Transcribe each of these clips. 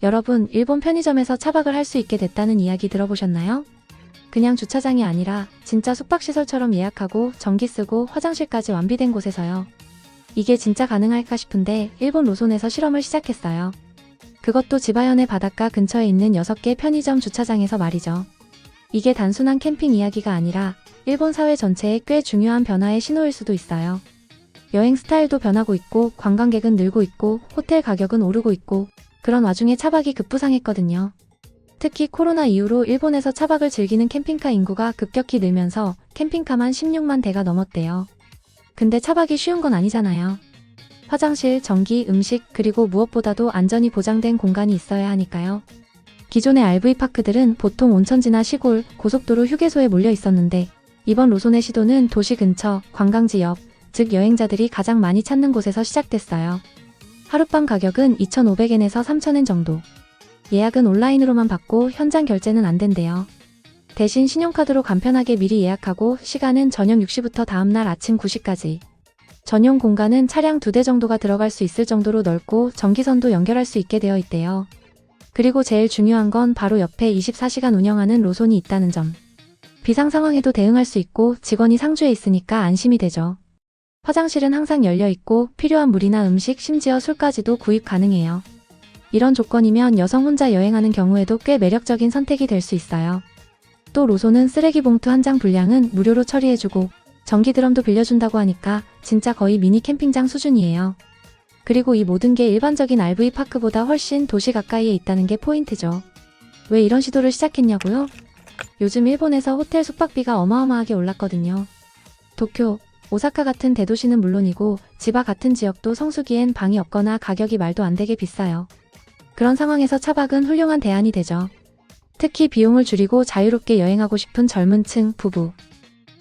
여러분, 일본 편의점에서 차박을 할 수 있게 됐다는 이야기 들어보셨나요? 그냥 주차장이 아니라 진짜 숙박시설처럼 예약하고 전기 쓰고 화장실까지 완비된 곳에서요. 이게 진짜 가능할까 싶은데 일본 로손에서 실험을 시작했어요. 그것도 지바현의 바닷가 근처에 있는 6개 편의점 주차장에서 말이죠. 이게 단순한 캠핑 이야기가 아니라 일본 사회 전체에 꽤 중요한 변화의 신호일 수도 있어요. 여행 스타일도 변하고 있고 관광객은 늘고 있고 호텔 가격은 오르고 있고 그런 와중에 차박이 급부상했거든요. 특히 코로나 이후로 일본에서 차박을 즐기는 캠핑카 인구가 급격히 늘면서 캠핑카만 16만 대가 넘었대요. 근데 차박이 쉬운 건 아니잖아요. 화장실, 전기, 음식, 그리고 무엇보다도 안전이 보장된 공간이 있어야 하니까요. 기존의 RV파크들은 보통 온천지나 시골, 고속도로 휴게소에 몰려 있었는데 이번 로손의 시도는 도시 근처, 관광지 옆, 즉 여행자들이 가장 많이 찾는 곳에서 시작됐어요. 하룻밤 가격은 2,500엔에서 3,000엔 정도. 예약은 온라인으로만 받고 현장 결제는 안 된대요. 대신 신용카드로 간편하게 미리 예약하고 시간은 저녁 6시부터 다음날 아침 9시까지. 전용 공간은 차량 2대 정도가 들어갈 수 있을 정도로 넓고 전기선도 연결할 수 있게 되어 있대요. 그리고 제일 중요한 건 바로 옆에 24시간 운영하는 로손이 있다는 점. 비상 상황에도 대응할 수 있고 직원이 상주에 있으니까 안심이 되죠. 화장실은 항상 열려 있고 필요한 물이나 음식, 심지어 술까지도 구입 가능해요. 이런 조건이면 여성 혼자 여행하는 경우에도 꽤 매력적인 선택이 될 수 있어요. 또 로손은 쓰레기 봉투 한 장 분량은 무료로 처리해주고 전기 드럼도 빌려준다고 하니까 진짜 거의 미니 캠핑장 수준이에요. 그리고 이 모든 게 일반적인 RV파크보다 훨씬 도시 가까이에 있다는 게 포인트죠. 왜 이런 시도를 시작했냐고요? 요즘 일본에서 호텔 숙박비가 어마어마하게 올랐거든요. 도쿄, 오사카 같은 대도시는 물론이고 지바 같은 지역도 성수기엔 방이 없거나 가격이 말도 안 되게 비싸요. 그런 상황에서 차박은 훌륭한 대안이 되죠. 특히 비용을 줄이고 자유롭게 여행하고 싶은 젊은 층, 부부,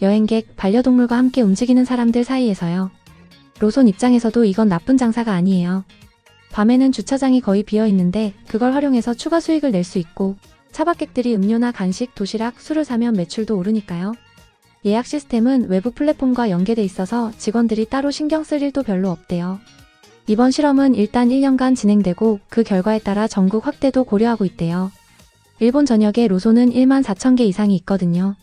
여행객, 반려동물과 함께 움직이는 사람들 사이에서요. 로손 입장에서도 이건 나쁜 장사가 아니에요. 밤에는 주차장이 거의 비어 있는데 그걸 활용해서 추가 수익을 낼 수 있고 차박객들이 음료나 간식, 도시락, 술을 사면 매출도 오르니까요. 예약 시스템은 외부 플랫폼과 연계돼 있어서 직원들이 따로 신경 쓸 일도 별로 없대요. 이번 실험은 일단 1년간 진행되고 그 결과에 따라 전국 확대도 고려하고 있대요. 일본 전역에 로손은 1만 4천 개 이상이 있거든요.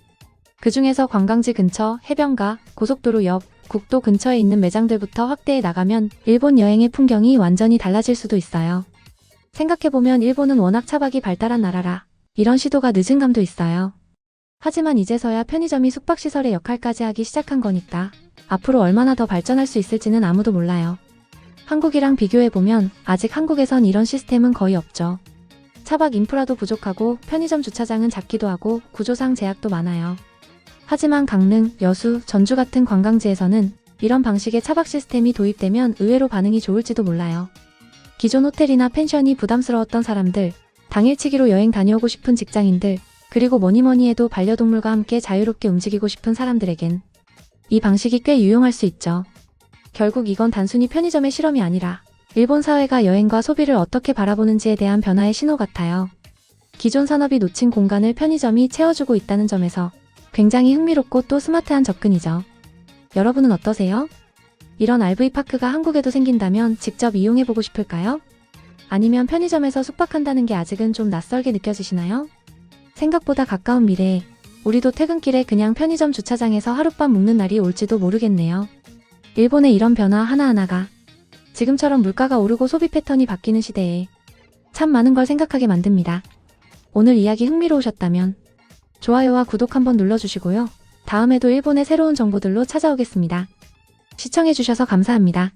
그 중에서 관광지 근처, 해변가, 고속도로 옆, 국도 근처에 있는 매장들부터 확대해 나가면 일본 여행의 풍경이 완전히 달라질 수도 있어요. 생각해보면 일본은 워낙 차박이 발달한 나라라 이런 시도가 늦은 감도 있어요. 하지만 이제서야 편의점이 숙박시설의 역할까지 하기 시작한 거니까 앞으로 얼마나 더 발전할 수 있을지는 아무도 몰라요. 한국이랑 비교해보면 아직 한국에선 이런 시스템은 거의 없죠. 차박 인프라도 부족하고 편의점 주차장은 작기도 하고 구조상 제약도 많아요. 하지만 강릉, 여수, 전주 같은 관광지에서는 이런 방식의 차박 시스템이 도입되면 의외로 반응이 좋을지도 몰라요. 기존 호텔이나 펜션이 부담스러웠던 사람들, 당일치기로 여행 다녀오고 싶은 직장인들, 그리고 뭐니뭐니 해도 반려동물과 함께 자유롭게 움직이고 싶은 사람들에겐 이 방식이 꽤 유용할 수 있죠. 결국 이건 단순히 편의점의 실험이 아니라 일본 사회가 여행과 소비를 어떻게 바라보는지에 대한 변화의 신호 같아요. 기존 산업이 놓친 공간을 편의점이 채워주고 있다는 점에서 굉장히 흥미롭고 또 스마트한 접근이죠. 여러분은 어떠세요? 이런 RV파크가 한국에도 생긴다면 직접 이용해보고 싶을까요? 아니면 편의점에서 숙박한다는 게 아직은 좀 낯설게 느껴지시나요? 생각보다 가까운 미래에 우리도 퇴근길에 그냥 편의점 주차장에서 하룻밤 묵는 날이 올지도 모르겠네요. 일본의 이런 변화 하나하나가 지금처럼 물가가 오르고 소비 패턴이 바뀌는 시대에 참 많은 걸 생각하게 만듭니다. 오늘 이야기 흥미로우셨다면 좋아요와 구독 한번 눌러주시고요. 다음에도 일본의 새로운 정보들로 찾아오겠습니다. 시청해주셔서 감사합니다.